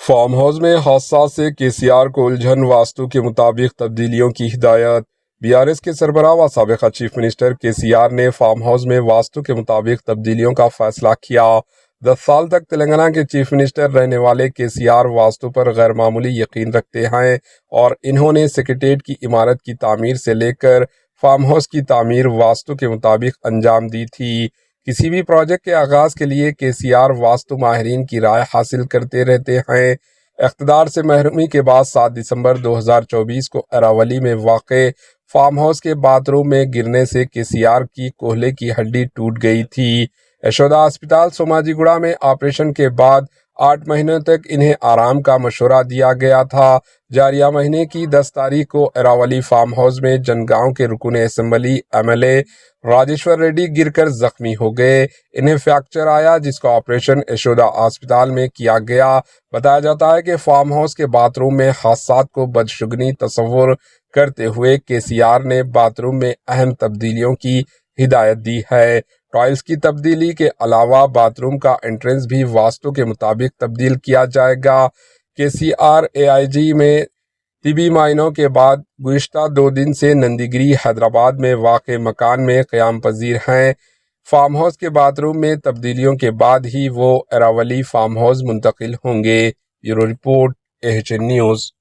Farm house میں حادثات سے کے سی آر کو الجھن، واستو کے مطابق تبدیلیوں کی ہدایت۔ بی آر ایس کے سربراہ و سابق چیف منسٹر کے سی آر نے فارم ہاؤس میں واستو کے مطابق تبدیلیوں کا فیصلہ کیا۔ 10 سال تک تلنگانہ کے چیف منسٹر رہنے والے کے سی آر واستو پر غیر معمولی یقین رکھتے ہیں اور انہوں نے سیکریٹریٹ کی عمارت کی تعمیر سے لے کر فارم ہاؤس کی تعمیر واستو کے مطابق انجام دی تھی۔ کسی بھی پروجیکٹ کے آغاز کے لیے کے سی آر واستو ماہرین کی رائے حاصل کرتے رہتے ہیں۔ اقتدار سے محرومی کے بعد 7 دسمبر 2024 کو اراولی میں واقع فارم ہاؤس کے باتھ روم میں گرنے سے کے سی آر کی کوہلے کی ہڈی ٹوٹ گئی تھی۔ یشودا ہسپتال سوماجی گڑا میں آپریشن کے بعد 8 مہینوں تک انہیں آرام کا مشورہ دیا گیا تھا۔ جاریہ مہینے کی 10 تاریخ کو اراولی فارم ہاؤس میں جنگاؤں کے رکن اسمبلی M L A Rajeshwar Reddy گر کر زخمی ہو گئے۔ انہیں فریکچر آیا جس کا آپریشن یشودا ہسپتال میں کیا گیا۔ بتایا جاتا ہے کہ فارم ہاؤس کے باتھ روم میں حادثات کو بدشگونی تصور کرتے ہوئے کے سی آر نے باتھ روم میں اہم تبدیلیوں کی ہدایت دی ہے۔ ٹائلز کی تبدیلی کے علاوہ باتھ روم کا انٹرنس بھی واستو کے مطابق تبدیل کیا جائے گا۔ کے سی آر اے آئی جی میں طبی معائنوں کے بعد گزشتہ 2 دن سے نندی گری حیدرآباد میں واقع مکان میں قیام پذیر ہیں۔ فارم ہاؤس کے باتھ روم میں تبدیلیوں کے بعد ہی وہ اراولی فارم ہاؤس منتقل ہوں گے۔ Bureau report, AHN news.